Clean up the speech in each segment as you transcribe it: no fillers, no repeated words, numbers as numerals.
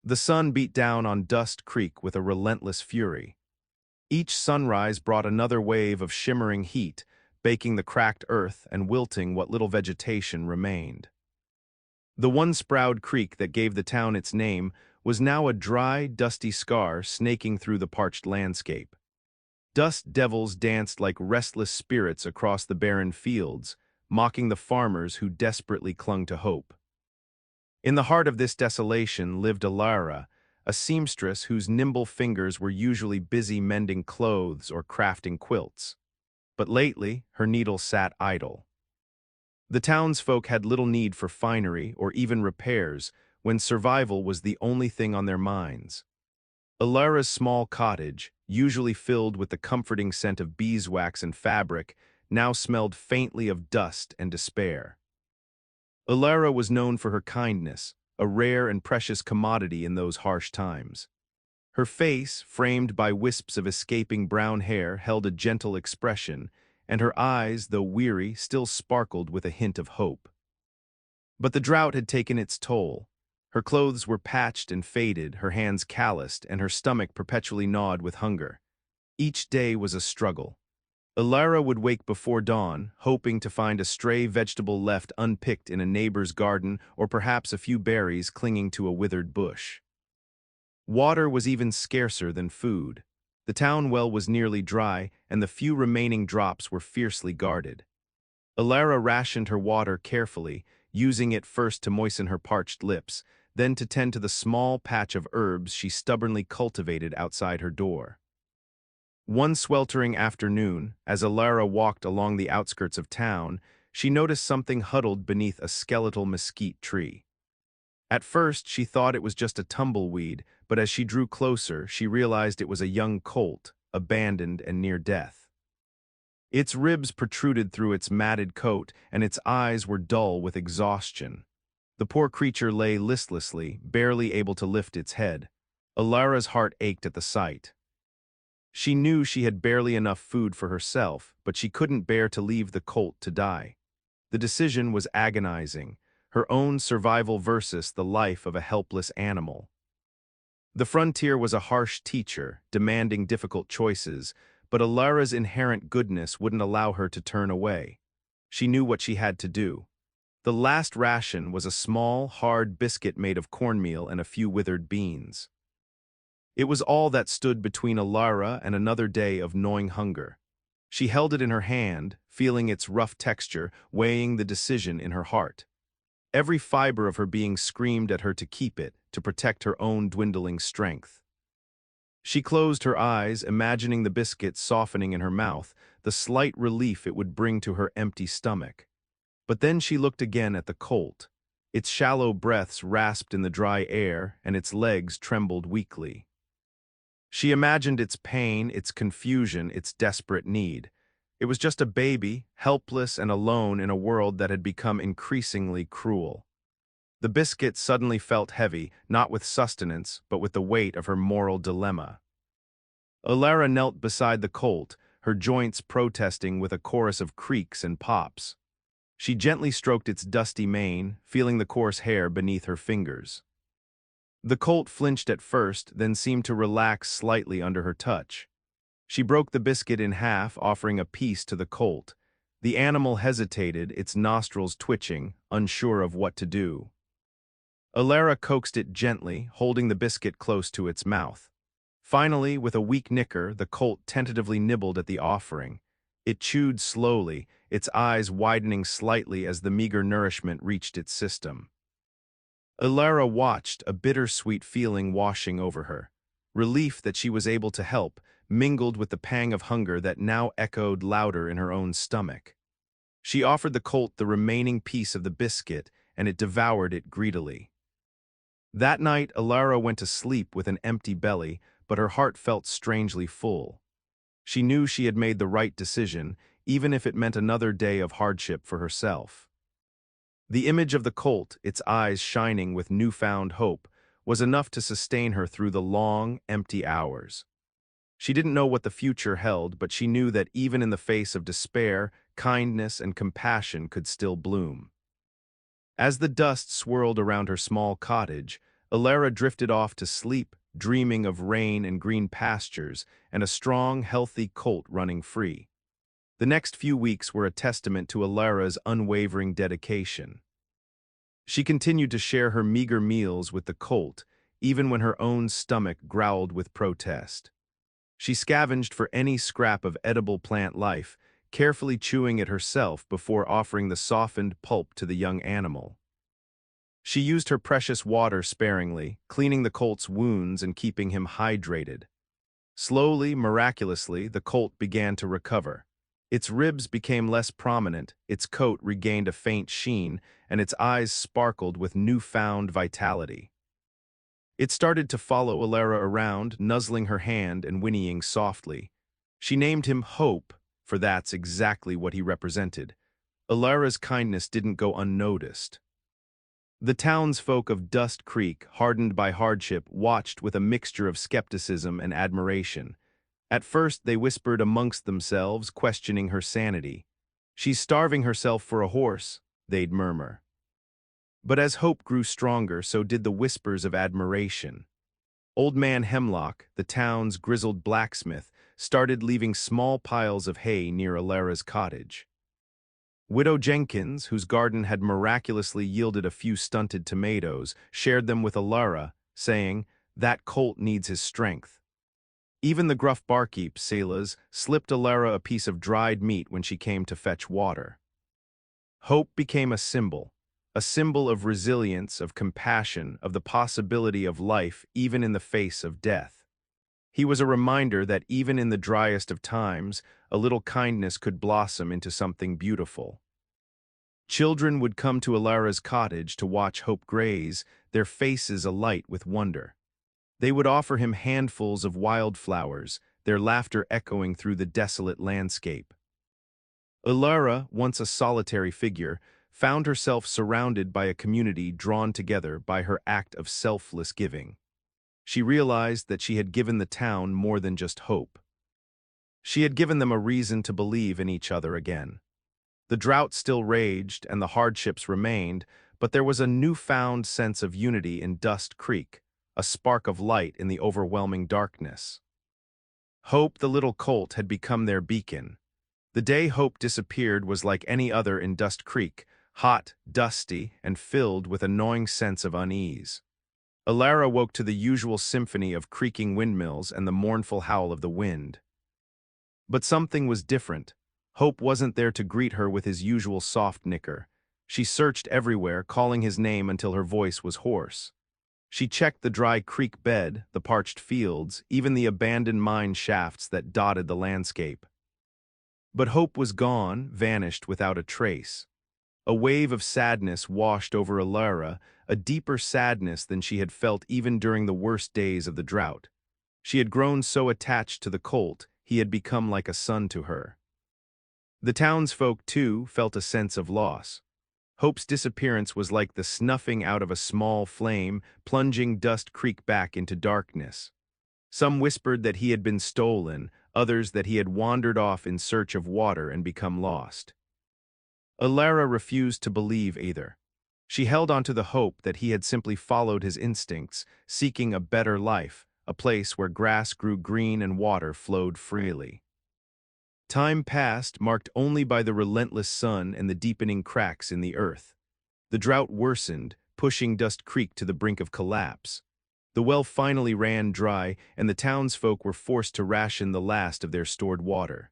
The sun beat down on Dust Creek with a relentless fury. Each sunrise brought another wave of shimmering heat, baking the cracked earth and wilting what little vegetation remained. The one-sprout creek that gave the town its name was now a dry, dusty scar snaking through the parched landscape. Dust devils danced like restless spirits across the barren fields, mocking the farmers who desperately clung to hope. In the heart of this desolation lived Alara, a seamstress whose nimble fingers were usually busy mending clothes or crafting quilts. But lately, her needle sat idle. The townsfolk had little need for finery or even repairs when survival was the only thing on their minds. Alara's small cottage, usually filled with the comforting scent of beeswax and fabric, now smelled faintly of dust and despair. Alara was known for her kindness, a rare and precious commodity in those harsh times. Her face, framed by wisps of escaping brown hair, held a gentle expression, and her eyes, though weary, still sparkled with a hint of hope. But the drought had taken its toll. Her clothes were patched and faded, her hands calloused, and her stomach perpetually gnawed with hunger. Each day was a struggle. Alara would wake before dawn, hoping to find a stray vegetable left unpicked in a neighbor's garden or perhaps a few berries clinging to a withered bush. Water was even scarcer than food. The town well was nearly dry, and the few remaining drops were fiercely guarded. Alara rationed her water carefully, using it first to moisten her parched lips, then to tend to the small patch of herbs she stubbornly cultivated outside her door. One sweltering afternoon, as Alara walked along the outskirts of town, she noticed something huddled beneath a skeletal mesquite tree. At first, she thought it was just a tumbleweed, but as she drew closer, she realized it was a young colt, abandoned and near death. Its ribs protruded through its matted coat, and its eyes were dull with exhaustion. The poor creature lay listlessly, barely able to lift its head. Alara's heart ached at the sight. She knew she had barely enough food for herself, but she couldn't bear to leave the colt to die. The decision was agonizing, her own survival versus the life of a helpless animal. The frontier was a harsh teacher, demanding difficult choices, but Alara's inherent goodness wouldn't allow her to turn away. She knew what she had to do. The last ration was a small, hard biscuit made of cornmeal and a few withered beans. It was all that stood between Alara and another day of gnawing hunger. She held it in her hand, feeling its rough texture, weighing the decision in her heart. Every fiber of her being screamed at her to keep it, to protect her own dwindling strength. She closed her eyes, imagining the biscuit softening in her mouth, the slight relief it would bring to her empty stomach. But then she looked again at the colt. Its shallow breaths rasped in the dry air, and its legs trembled weakly. She imagined its pain, its confusion, its desperate need. It was just a baby, helpless and alone in a world that had become increasingly cruel. The biscuit suddenly felt heavy, not with sustenance, but with the weight of her moral dilemma. Alara knelt beside the colt, her joints protesting with a chorus of creaks and pops. She gently stroked its dusty mane, feeling the coarse hair beneath her fingers. The colt flinched at first, then seemed to relax slightly under her touch. She broke the biscuit in half, offering a piece to the colt. The animal hesitated, its nostrils twitching, unsure of what to do. Alara coaxed it gently, holding the biscuit close to its mouth. Finally, with a weak nicker, the colt tentatively nibbled at the offering. It chewed slowly, its eyes widening slightly as the meager nourishment reached its system. Alara watched, a bittersweet feeling washing over her. Relief that she was able to help, mingled with the pang of hunger that now echoed louder in her own stomach. She offered the colt the remaining piece of the biscuit, and it devoured it greedily. That night, Alara went to sleep with an empty belly, but her heart felt strangely full. She knew she had made the right decision, even if it meant another day of hardship for herself. The image of the colt, its eyes shining with newfound hope, was enough to sustain her through the long, empty hours. She didn't know what the future held, but she knew that even in the face of despair, kindness and compassion could still bloom. As the dust swirled around her small cottage, Alara drifted off to sleep, dreaming of rain and green pastures and a strong, healthy colt running free. The next few weeks were a testament to Alara's unwavering dedication. She continued to share her meager meals with the colt, even when her own stomach growled with protest. She scavenged for any scrap of edible plant life, carefully chewing it herself before offering the softened pulp to the young animal. She used her precious water sparingly, cleaning the colt's wounds and keeping him hydrated. Slowly, miraculously, the colt began to recover. Its ribs became less prominent, its coat regained a faint sheen, and its eyes sparkled with newfound vitality. It started to follow Alara around, nuzzling her hand and whinnying softly. She named him Hope, for that's exactly what he represented. Alara's kindness didn't go unnoticed. The townsfolk of Dust Creek, hardened by hardship, watched with a mixture of skepticism and admiration. At first, they whispered amongst themselves, questioning her sanity. "She's starving herself for a horse," they'd murmur. But as hope grew stronger, so did the whispers of admiration. Old Man Hemlock, the town's grizzled blacksmith, started leaving small piles of hay near Alara's cottage. Widow Jenkins, whose garden had miraculously yielded a few stunted tomatoes, shared them with Alara, saying, "That colt needs his strength." Even the gruff barkeep, Silas, slipped Alara a piece of dried meat when she came to fetch water. Hope became a symbol of resilience, of compassion, of the possibility of life even in the face of death. He was a reminder that even in the driest of times, a little kindness could blossom into something beautiful. Children would come to Alara's cottage to watch Hope graze, their faces alight with wonder. They would offer him handfuls of wildflowers, their laughter echoing through the desolate landscape. Alara, once a solitary figure, found herself surrounded by a community drawn together by her act of selfless giving. She realized that she had given the town more than just hope. She had given them a reason to believe in each other again. The drought still raged and the hardships remained, but there was a newfound sense of unity in Dust Creek, a spark of light in the overwhelming darkness. Hope, the little colt, had become their beacon. The day Hope disappeared was like any other in Dust Creek, hot, dusty, and filled with a gnawing sense of unease. Alara woke to the usual symphony of creaking windmills and the mournful howl of the wind. But something was different. Hope wasn't there to greet her with his usual soft nicker. She searched everywhere, calling his name until her voice was hoarse. She checked the dry creek bed, the parched fields, even the abandoned mine shafts that dotted the landscape. But Hope was gone, vanished without a trace. A wave of sadness washed over Alara, a deeper sadness than she had felt even during the worst days of the drought. She had grown so attached to the colt, he had become like a son to her. The townsfolk, too, felt a sense of loss. Hope's disappearance was like the snuffing out of a small flame, plunging Dust Creek back into darkness. Some whispered that he had been stolen, others that he had wandered off in search of water and become lost. Alara refused to believe either. She held on to the hope that he had simply followed his instincts, seeking a better life, a place where grass grew green and water flowed freely. Time passed, marked only by the relentless sun and the deepening cracks in the earth. The drought worsened, pushing Dust Creek to the brink of collapse. The well finally ran dry, and the townsfolk were forced to ration the last of their stored water.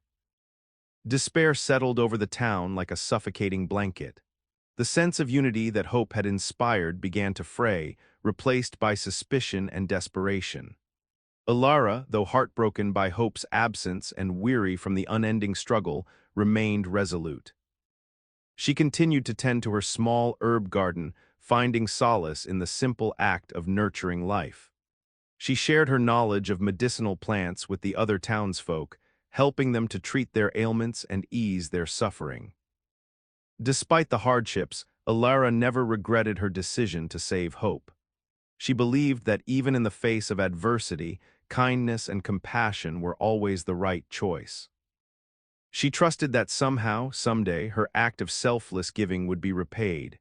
Despair settled over the town like a suffocating blanket. The sense of unity that hope had inspired began to fray, replaced by suspicion and desperation. Alara, though heartbroken by Hope's absence and weary from the unending struggle, remained resolute. She continued to tend to her small herb garden, finding solace in the simple act of nurturing life. She shared her knowledge of medicinal plants with the other townsfolk, helping them to treat their ailments and ease their suffering. Despite the hardships, Alara never regretted her decision to save Hope. She believed that even in the face of adversity, kindness and compassion were always the right choice. She trusted that somehow, someday, her act of selfless giving would be repaid.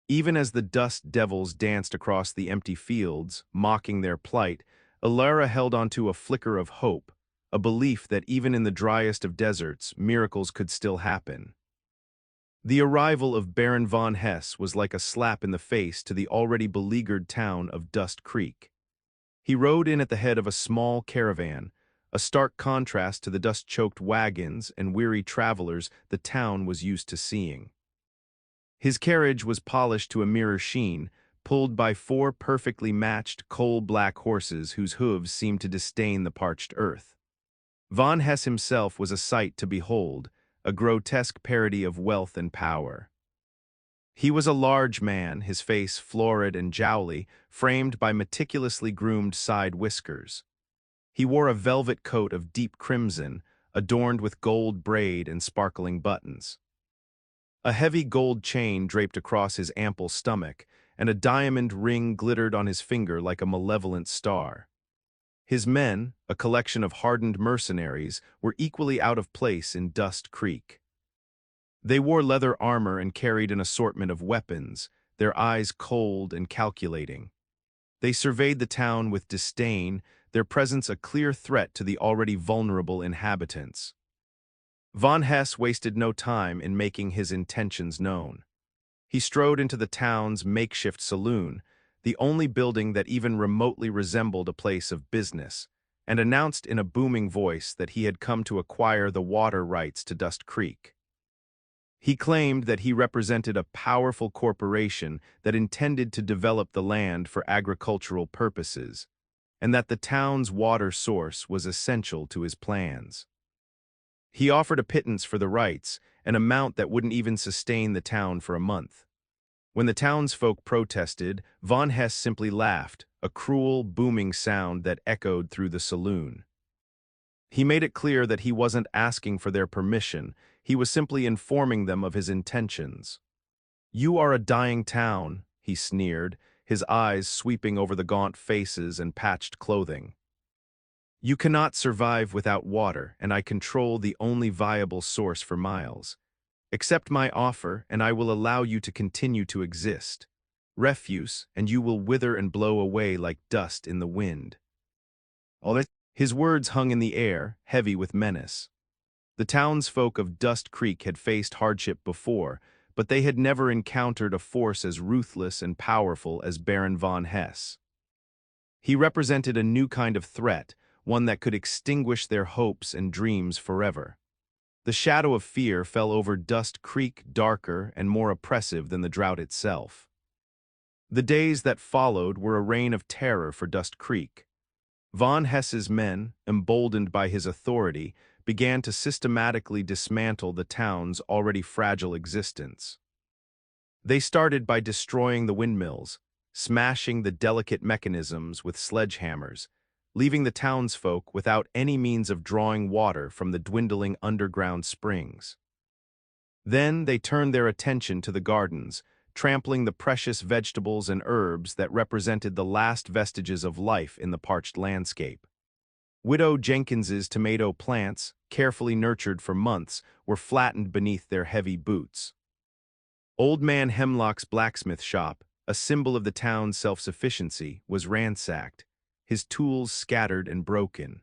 Even as the dust devils danced across the empty fields, mocking their plight, Alara held onto a flicker of hope, a belief that even in the driest of deserts, miracles could still happen. The arrival of Baron von Hesse was like a slap in the face to the already beleaguered town of Dust Creek. He rode in at the head of a small caravan, a stark contrast to the dust-choked wagons and weary travelers the town was used to seeing. His carriage was polished to a mirror sheen, pulled by four perfectly matched coal-black horses whose hooves seemed to disdain the parched earth. Von Hesse himself was a sight to behold, a grotesque parody of wealth and power. He was a large man, his face florid and jowly, framed by meticulously groomed side whiskers. He wore a velvet coat of deep crimson, adorned with gold braid and sparkling buttons. A heavy gold chain draped across his ample stomach, and a diamond ring glittered on his finger like a malevolent star. His men, a collection of hardened mercenaries, were equally out of place in Dust Creek. They wore leather armor and carried an assortment of weapons, their eyes cold and calculating. They surveyed the town with disdain, their presence a clear threat to the already vulnerable inhabitants. Von Hesse wasted no time in making his intentions known. He strode into the town's makeshift saloon, the only building that even remotely resembled a place of business, and announced in a booming voice that he had come to acquire the water rights to Dust Creek. He claimed that he represented a powerful corporation that intended to develop the land for agricultural purposes, and that the town's water source was essential to his plans. He offered a pittance for the rights, an amount that wouldn't even sustain the town for a month. When the townsfolk protested, von Hesse simply laughed, a cruel, booming sound that echoed through the saloon. He made it clear that he wasn't asking for their permission, he was simply informing them of his intentions. "You are a dying town," he sneered, his eyes sweeping over the gaunt faces and patched clothing. "You cannot survive without water, and I control the only viable source for miles. Accept my offer, and I will allow you to continue to exist. Refuse, and you will wither and blow away like dust in the wind." His words hung in the air, heavy with menace. The townsfolk of Dust Creek had faced hardship before, but they had never encountered a force as ruthless and powerful as Baron von Hesse. He represented a new kind of threat, one that could extinguish their hopes and dreams forever. The shadow of fear fell over Dust Creek, darker and more oppressive than the drought itself. The days that followed were a reign of terror for Dust Creek. Von Hesse's men, emboldened by his authority, began to systematically dismantle the town's already fragile existence. They started by destroying the windmills, smashing the delicate mechanisms with sledgehammers, leaving the townsfolk without any means of drawing water from the dwindling underground springs. Then they turned their attention to the gardens, trampling the precious vegetables and herbs that represented the last vestiges of life in the parched landscape. Widow Jenkins's tomato plants, carefully nurtured for months, were flattened beneath their heavy boots. Old Man Hemlock's blacksmith shop, a symbol of the town's self-sufficiency, was ransacked, his tools scattered and broken.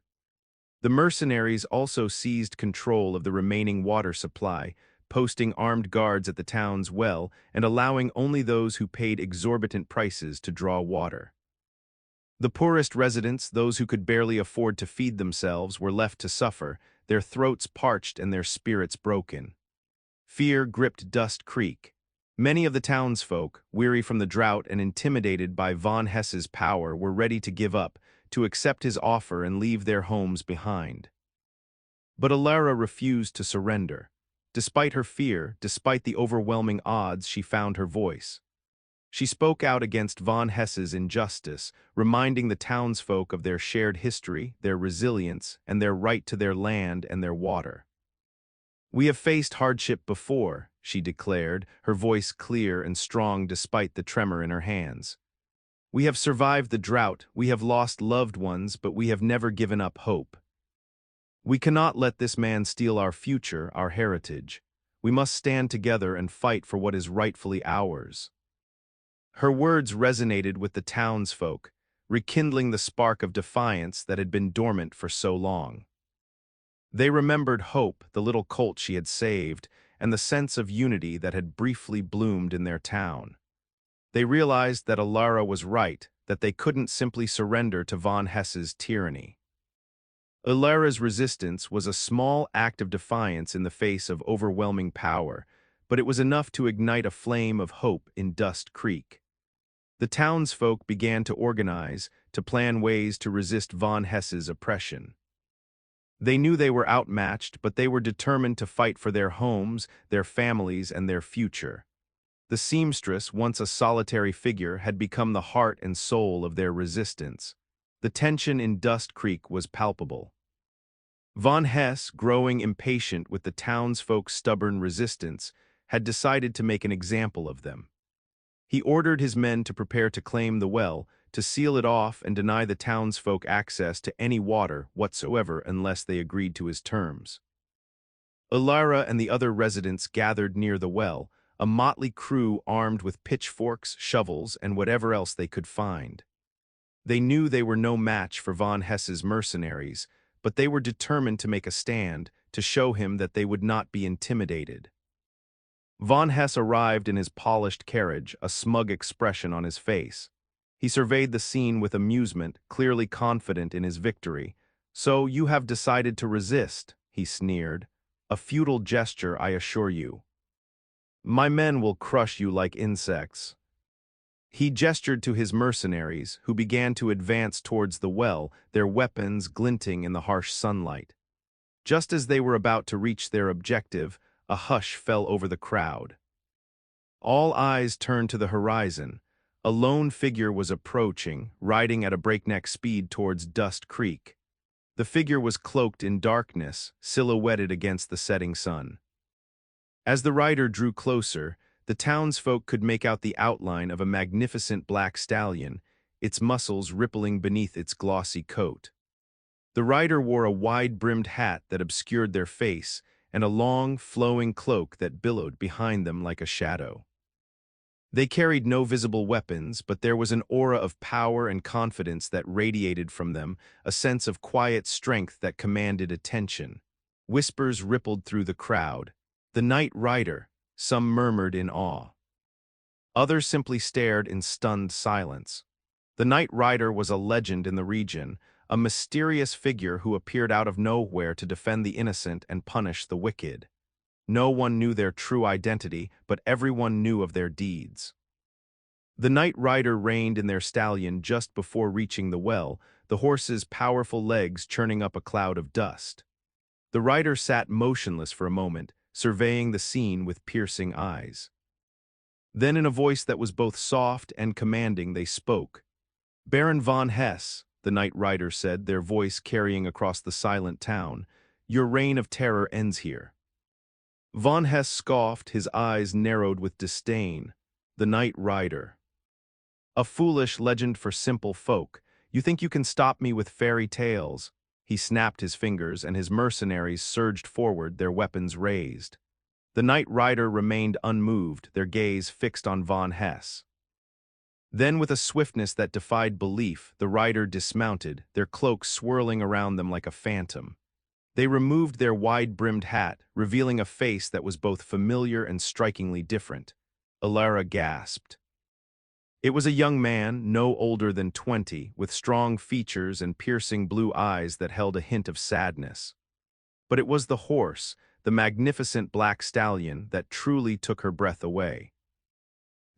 The mercenaries also seized control of the remaining water supply, posting armed guards at the town's well and allowing only those who paid exorbitant prices to draw water. The poorest residents, those who could barely afford to feed themselves, were left to suffer, their throats parched and their spirits broken. Fear gripped Dust Creek. Many of the townsfolk, weary from the drought and intimidated by von Hesse's power, were ready to give up, to accept his offer and leave their homes behind. But Alara refused to surrender. Despite her fear, despite the overwhelming odds, she found her voice. She spoke out against von Hesse's injustice, reminding the townsfolk of their shared history, their resilience, and their right to their land and their water. "We have faced hardship before," she declared, her voice clear and strong despite the tremor in her hands. "We have survived the drought, we have lost loved ones, but we have never given up hope. We cannot let this man steal our future, our heritage. We must stand together and fight for what is rightfully ours." Her words resonated with the townsfolk, rekindling the spark of defiance that had been dormant for so long. They remembered Hope, the little colt she had saved, and the sense of unity that had briefly bloomed in their town. They realized that Alara was right, that they couldn't simply surrender to von Hess's tyranny. Alara's resistance was a small act of defiance in the face of overwhelming power, but it was enough to ignite a flame of hope in Dust Creek. The townsfolk began to organize, to plan ways to resist von Hess's oppression. They knew they were outmatched, but they were determined to fight for their homes, their families, and their future. The seamstress, once a solitary figure, had become the heart and soul of their resistance. The tension in Dust Creek was palpable. Von Hess, growing impatient with the townsfolk's stubborn resistance, had decided to make an example of them. He ordered his men to prepare to claim the well, to seal it off and deny the townsfolk access to any water whatsoever unless they agreed to his terms. Alara and the other residents gathered near the well, a motley crew armed with pitchforks, shovels, and whatever else they could find. They knew they were no match for von Hess's mercenaries, but they were determined to make a stand, to show him that they would not be intimidated. Von Hess arrived in his polished carriage, a smug expression on his face. He surveyed the scene with amusement, clearly confident in his victory. "So you have decided to resist," he sneered. "A futile gesture, I assure you. My men will crush you like insects." He gestured to his mercenaries, who began to advance towards the well, their weapons glinting in the harsh sunlight. Just as they were about to reach their objective, a hush fell over the crowd. All eyes turned to the horizon. A lone figure was approaching, riding at a breakneck speed towards Dust Creek. The figure was cloaked in darkness, silhouetted against the setting sun. As the rider drew closer, the townsfolk could make out the outline of a magnificent black stallion, its muscles rippling beneath its glossy coat. The rider wore a wide-brimmed hat that obscured their face, and a long, flowing cloak that billowed behind them like a shadow. They carried no visible weapons, but there was an aura of power and confidence that radiated from them, a sense of quiet strength that commanded attention. Whispers rippled through the crowd. "The Night Rider," some murmured in awe. Others simply stared in stunned silence. The Night Rider was a legend in the region, a mysterious figure who appeared out of nowhere to defend the innocent and punish the wicked. No one knew their true identity, but everyone knew of their deeds. The Night Rider reined in their stallion just before reaching the well, the horse's powerful legs churning up a cloud of dust. The rider sat motionless for a moment, surveying the scene with piercing eyes. Then, in a voice that was both soft and commanding, they spoke. "Baron von Hess," the Night Rider said, their voice carrying across the silent town, "your reign of terror ends here." Von Hess scoffed, his eyes narrowed with disdain. "The Night Rider. A foolish legend for simple folk. You think you can stop me with fairy tales?" He snapped his fingers, and his mercenaries surged forward, their weapons raised. The Night Rider remained unmoved, their gaze fixed on von Hess. Then, with a swiftness that defied belief, the rider dismounted, their cloaks swirling around them like a phantom. They removed their wide-brimmed hat, revealing a face that was both familiar and strikingly different. Alara gasped. It was a young man, no older than 20, with strong features and piercing blue eyes that held a hint of sadness. But it was the horse, the magnificent black stallion, that truly took her breath away.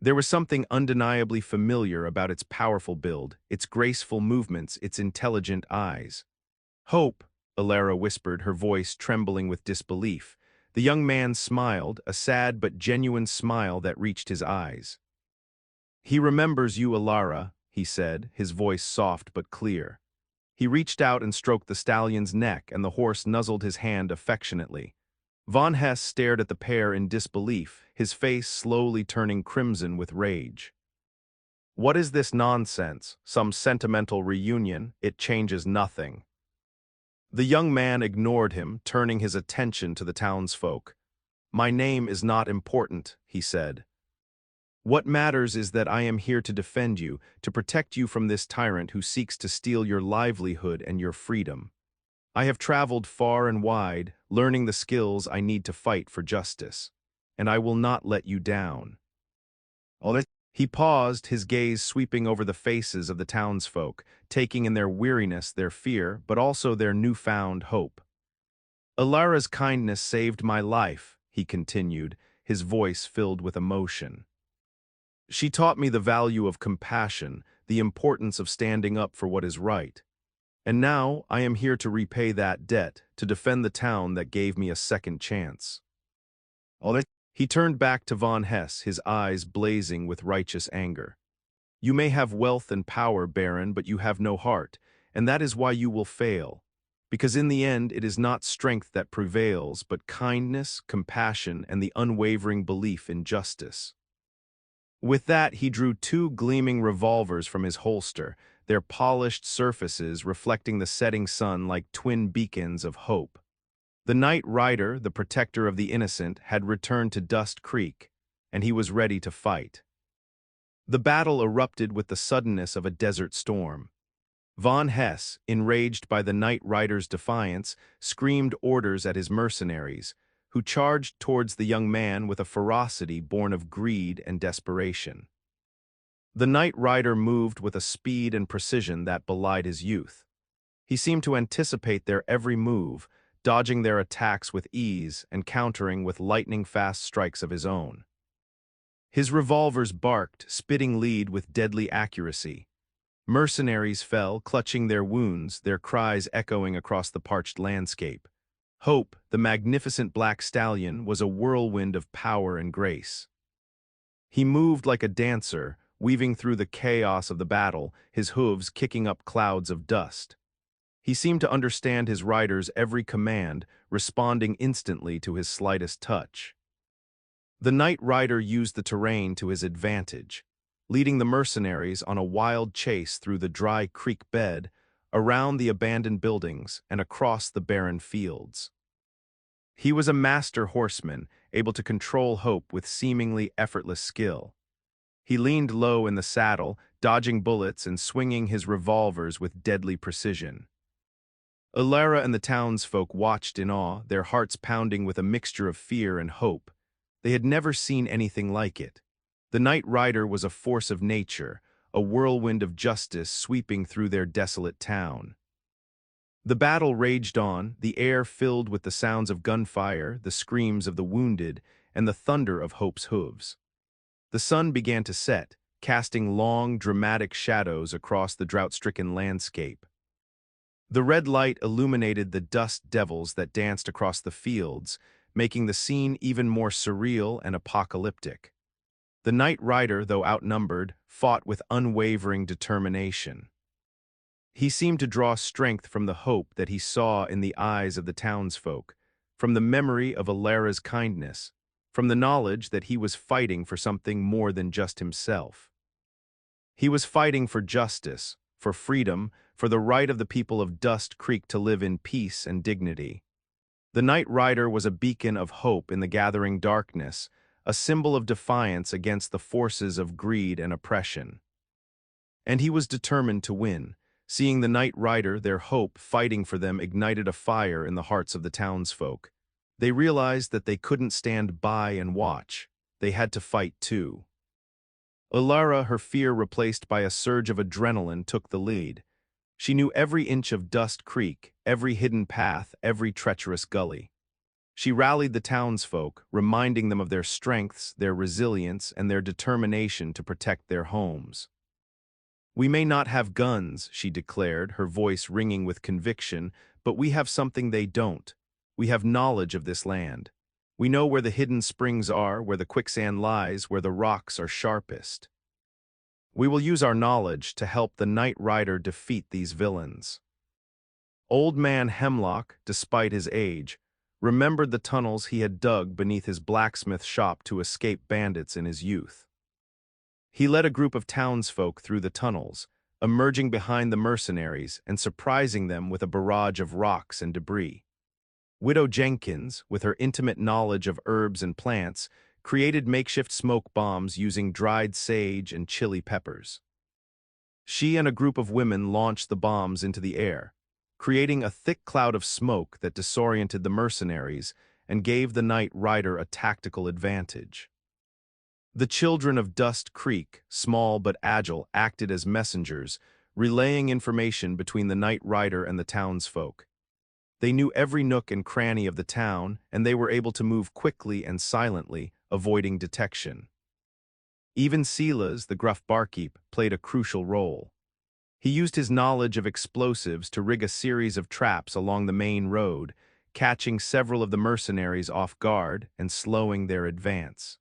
There was something undeniably familiar about its powerful build, its graceful movements, its intelligent eyes. "Hope," Alara whispered, her voice trembling with disbelief. The young man smiled, a sad but genuine smile that reached his eyes. "He remembers you, Alara," he said, his voice soft but clear. He reached out and stroked the stallion's neck, and the horse nuzzled his hand affectionately. Von Hess stared at the pair in disbelief, his face slowly turning crimson with rage. "What is this nonsense? Some sentimental reunion? It changes nothing." The young man ignored him, turning his attention to the townsfolk. "My name is not important," he said. What matters is that I am here to defend you, to protect you from this tyrant who seeks to steal your livelihood and your freedom. I have traveled far and wide, learning the skills I need to fight for justice. And I will not let you down. He paused, his gaze sweeping over the faces of the townsfolk, taking in their weariness, their fear, but also their newfound hope. Alara's kindness saved my life, he continued, his voice filled with emotion. She taught me the value of compassion, the importance of standing up for what is right. And now I am here to repay that debt, to defend the town that gave me a second chance. He turned back to Von Hess, his eyes blazing with righteous anger. You may have wealth and power, Baron, but you have no heart, and that is why you will fail. Because in the end, it is not strength that prevails, but kindness, compassion, and the unwavering belief in justice. With that, he drew two gleaming revolvers from his holster, their polished surfaces reflecting the setting sun like twin beacons of hope. The Knight Rider, the protector of the innocent, had returned to Dust Creek, and he was ready to fight. The battle erupted with the suddenness of a desert storm. Von Hess, enraged by the Knight Rider's defiance, screamed orders at his mercenaries, who charged towards the young man with a ferocity born of greed and desperation. The Knight Rider moved with a speed and precision that belied his youth. He seemed to anticipate their every move, dodging their attacks with ease and countering with lightning-fast strikes of his own. His revolvers barked, spitting lead with deadly accuracy. Mercenaries fell, clutching their wounds, their cries echoing across the parched landscape. Hope, the magnificent black stallion, was a whirlwind of power and grace. He moved like a dancer, weaving through the chaos of the battle, his hooves kicking up clouds of dust. He seemed to understand his rider's every command, responding instantly to his slightest touch. The Knight Rider used the terrain to his advantage, leading the mercenaries on a wild chase through the dry creek bed, around the abandoned buildings, and across the barren fields. He was a master horseman, able to control Hope with seemingly effortless skill. He leaned low in the saddle, dodging bullets and swinging his revolvers with deadly precision. Alara and the townsfolk watched in awe, their hearts pounding with a mixture of fear and hope. They had never seen anything like it. The Knight Rider was a force of nature, a whirlwind of justice sweeping through their desolate town. The battle raged on, the air filled with the sounds of gunfire, the screams of the wounded, and the thunder of Hope's hooves. The sun began to set, casting long, dramatic shadows across the drought-stricken landscape. The red light illuminated the dust devils that danced across the fields, making the scene even more surreal and apocalyptic. The Knight Rider, though outnumbered, fought with unwavering determination. He seemed to draw strength from the hope that he saw in the eyes of the townsfolk, from the memory of Alara's kindness, from the knowledge that he was fighting for something more than just himself. He was fighting for justice, for freedom, for the right of the people of Dust Creek to live in peace and dignity. The Knight Rider was a beacon of hope in the gathering darkness, a symbol of defiance against the forces of greed and oppression. And he was determined to win. Seeing the Knight Rider, their hope fighting for them ignited a fire in the hearts of the townsfolk. They realized that they couldn't stand by and watch. They had to fight too. Alara, her fear replaced by a surge of adrenaline, took the lead. She knew every inch of Dust Creek, every hidden path, every treacherous gully. She rallied the townsfolk, reminding them of their strengths, their resilience, and their determination to protect their homes. We may not have guns, she declared, her voice ringing with conviction, but we have something they don't. We have knowledge of this land. We know where the hidden springs are, where the quicksand lies, where the rocks are sharpest. We will use our knowledge to help the Knight Rider defeat these villains. Old Man Hemlock, despite his age, remembered the tunnels he had dug beneath his blacksmith shop to escape bandits in his youth. He led a group of townsfolk through the tunnels, emerging behind the mercenaries and surprising them with a barrage of rocks and debris. Widow Jenkins, with her intimate knowledge of herbs and plants, created makeshift smoke bombs using dried sage and chili peppers. She and a group of women launched the bombs into the air, creating a thick cloud of smoke that disoriented the mercenaries and gave the Knight Rider a tactical advantage. The children of Dust Creek, small but agile, acted as messengers, relaying information between the Knight Rider and the townsfolk. They knew every nook and cranny of the town, and they were able to move quickly and silently, avoiding detection. Even Silas, the gruff barkeep, played a crucial role. He used his knowledge of explosives to rig a series of traps along the main road, catching several of the mercenaries off guard and slowing their advance.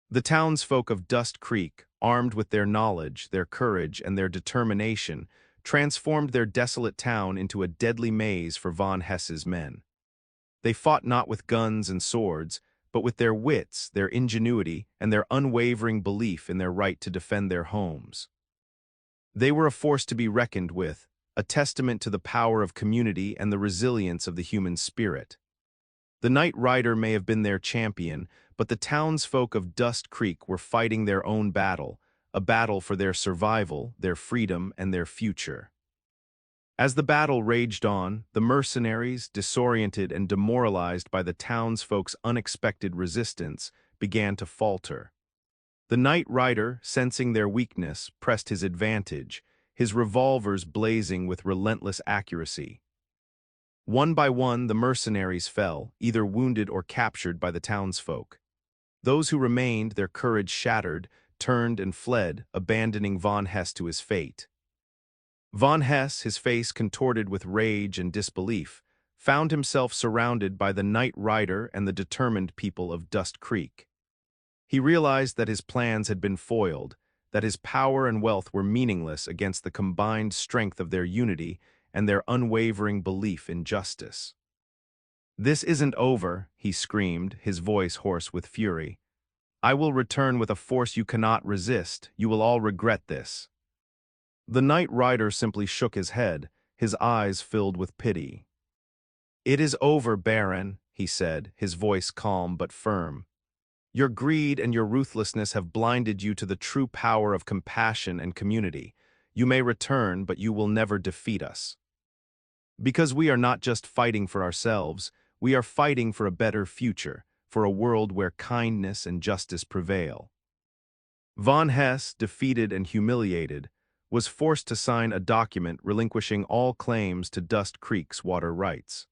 The townsfolk of Dust Creek, armed with their knowledge, their courage, and their determination, transformed their desolate town into a deadly maze for Von Hess's men. They fought not with guns and swords, but with their wits, their ingenuity, and their unwavering belief in their right to defend their homes. They were a force to be reckoned with, a testament to the power of community and the resilience of the human spirit. The Knight Rider may have been their champion, but the townsfolk of Dust Creek were fighting their own battle, a battle for their survival, their freedom, and their future. As the battle raged on, the mercenaries, disoriented and demoralized by the townsfolk's unexpected resistance, began to falter. The Knight Rider, sensing their weakness, pressed his advantage, his revolvers blazing with relentless accuracy. One by one, the mercenaries fell, either wounded or captured by the townsfolk. Those who remained, their courage shattered, turned and fled, abandoning Von Hess to his fate. Von Hess, his face contorted with rage and disbelief, found himself surrounded by the Knight Rider and the determined people of Dust Creek. He realized that his plans had been foiled, that his power and wealth were meaningless against the combined strength of their unity and their unwavering belief in justice. "This isn't over," he screamed, his voice hoarse with fury. "I will return with a force you cannot resist. You will all regret this." The Knight Rider simply shook his head, his eyes filled with pity. "It is over, Baron," he said, his voice calm but firm. "Your greed and your ruthlessness have blinded you to the true power of compassion and community. You may return, but you will never defeat us. Because we are not just fighting for ourselves, we are fighting for a better future, for a world where kindness and justice prevail." Von Hess, defeated and humiliated, was forced to sign a document relinquishing all claims to Dust Creek's water rights.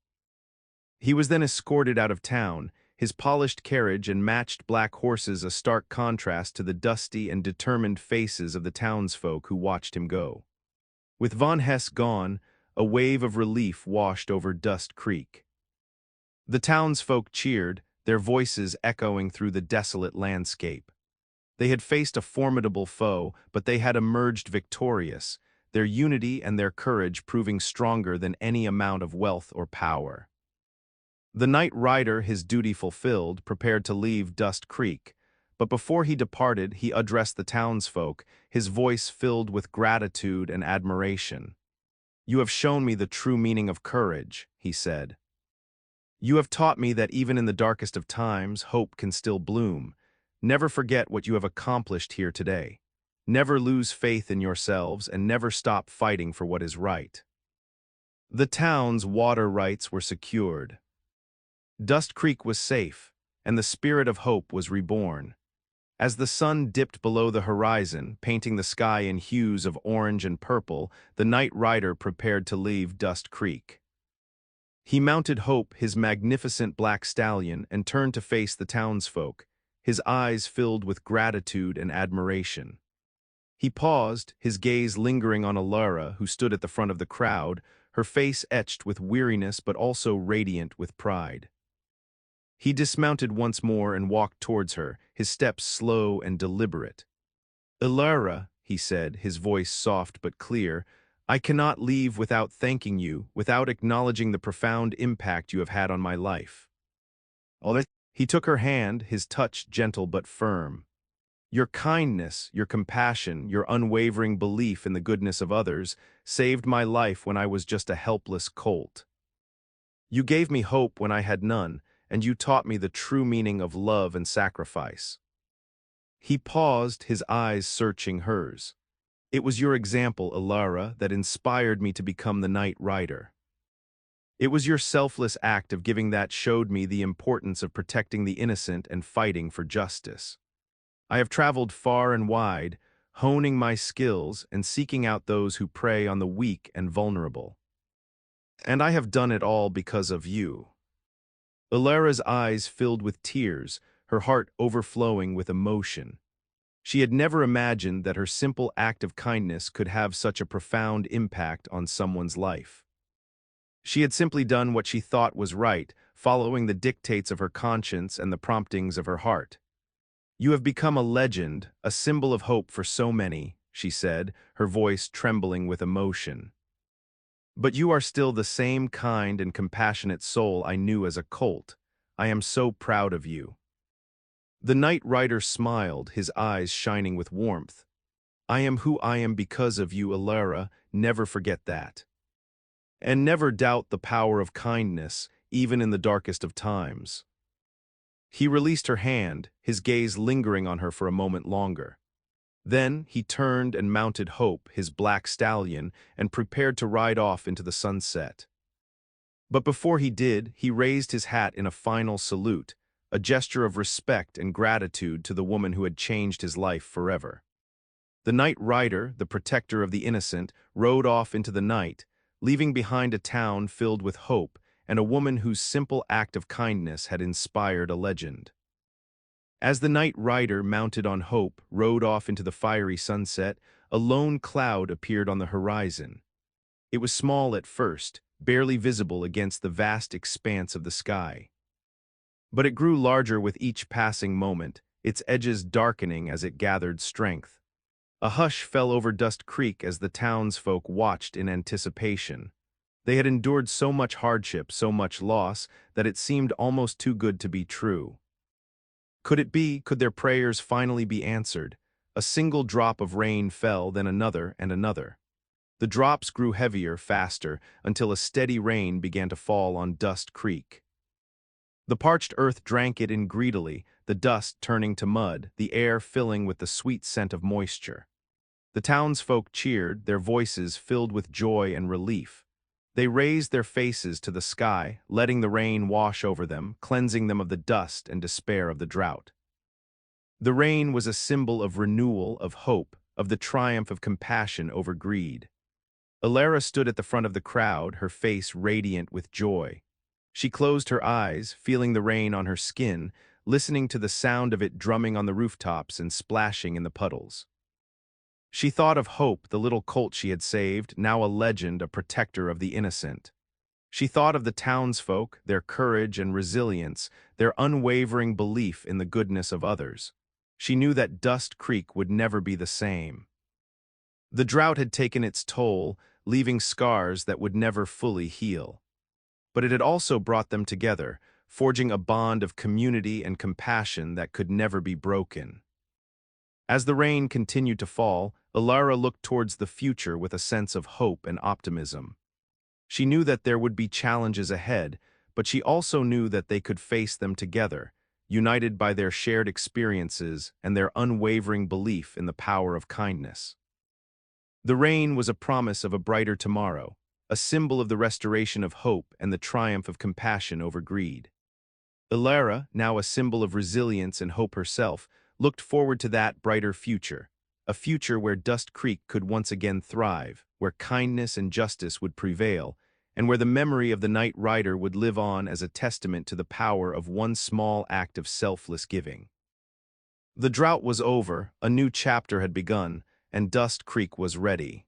He was then escorted out of town, his polished carriage and matched black horses a stark contrast to the dusty and determined faces of the townsfolk who watched him go. With Von Hess gone, a wave of relief washed over Dust Creek. The townsfolk cheered, their voices echoing through the desolate landscape. They had faced a formidable foe, but they had emerged victorious, their unity and their courage proving stronger than any amount of wealth or power. The Knight Rider, his duty fulfilled, prepared to leave Dust Creek, but before he departed, he addressed the townsfolk, his voice filled with gratitude and admiration. "You have shown me the true meaning of courage," he said. "You have taught me that even in the darkest of times, hope can still bloom. Never forget what you have accomplished here today. Never lose faith in yourselves and never stop fighting for what is right." The town's water rights were secured. Dust Creek was safe, and the spirit of hope was reborn. As the sun dipped below the horizon, painting the sky in hues of orange and purple, the Knight Rider prepared to leave Dust Creek. He mounted Hope, his magnificent black stallion, and turned to face the townsfolk, his eyes filled with gratitude and admiration. He paused, his gaze lingering on Alara, who stood at the front of the crowd, her face etched with weariness but also radiant with pride. He dismounted once more and walked towards her, his steps slow and deliberate. "Alara," he said, his voice soft but clear, "I cannot leave without thanking you, without acknowledging the profound impact you have had on my life." He took her hand, his touch gentle but firm. "Your kindness, your compassion, your unwavering belief in the goodness of others saved my life when I was just a helpless colt. You gave me hope when I had none, and you taught me the true meaning of love and sacrifice." He paused, his eyes searching hers. "It was your example, Ilara, that inspired me to become the Knight Rider. It was your selfless act of giving that showed me the importance of protecting the innocent and fighting for justice. I have traveled far and wide, honing my skills and seeking out those who prey on the weak and vulnerable. And I have done it all because of you." Ilara's eyes filled with tears, her heart overflowing with emotion. She had never imagined that her simple act of kindness could have such a profound impact on someone's life. She had simply done what she thought was right, following the dictates of her conscience and the promptings of her heart. "You have become a legend, a symbol of hope for so many," she said, her voice trembling with emotion. "But you are still the same kind and compassionate soul I knew as a Colt. I am so proud of you." The Knight Rider smiled, his eyes shining with warmth. "I am who I am because of you, Ilara. Never forget that. And never doubt the power of kindness, even in the darkest of times." He released her hand, his gaze lingering on her for a moment longer. Then he turned and mounted Hope, his black stallion, and prepared to ride off into the sunset. But before he did, he raised his hat in a final salute, a gesture of respect and gratitude to the woman who had changed his life forever. The Knight Rider, the protector of the innocent, rode off into the night, leaving behind a town filled with hope and a woman whose simple act of kindness had inspired a legend. As the Knight Rider, mounted on Hope, rode off into the fiery sunset, a lone cloud appeared on the horizon. It was small at first, barely visible against the vast expanse of the sky. But it grew larger with each passing moment, its edges darkening as it gathered strength. A hush fell over Dust Creek as the townsfolk watched in anticipation. They had endured so much hardship, so much loss, that it seemed almost too good to be true. Could it be, could their prayers finally be answered? A single drop of rain fell, then another and another. The drops grew heavier, faster, until a steady rain began to fall on Dust Creek. The parched earth drank it in greedily, the dust turning to mud, the air filling with the sweet scent of moisture. The townsfolk cheered, their voices filled with joy and relief. They raised their faces to the sky, letting the rain wash over them, cleansing them of the dust and despair of the drought. The rain was a symbol of renewal, of hope, of the triumph of compassion over greed. Ilara stood at the front of the crowd, her face radiant with joy. She closed her eyes, feeling the rain on her skin, listening to the sound of it drumming on the rooftops and splashing in the puddles. She thought of Hope, the little colt she had saved, now a legend, a protector of the innocent. She thought of the townsfolk, their courage and resilience, their unwavering belief in the goodness of others. She knew that Dust Creek would never be the same. The drought had taken its toll, leaving scars that would never fully heal. But it had also brought them together, forging a bond of community and compassion that could never be broken. As the rain continued to fall, Ilara looked towards the future with a sense of hope and optimism. She knew that there would be challenges ahead, but she also knew that they could face them together, united by their shared experiences and their unwavering belief in the power of kindness. The rain was a promise of a brighter tomorrow, a symbol of the restoration of hope and the triumph of compassion over greed. Ilara, now a symbol of resilience and hope herself, looked forward to that brighter future, a future where Dust Creek could once again thrive, where kindness and justice would prevail, and where the memory of the Knight Rider would live on as a testament to the power of one small act of selfless giving. The drought was over, a new chapter had begun, and Dust Creek was ready.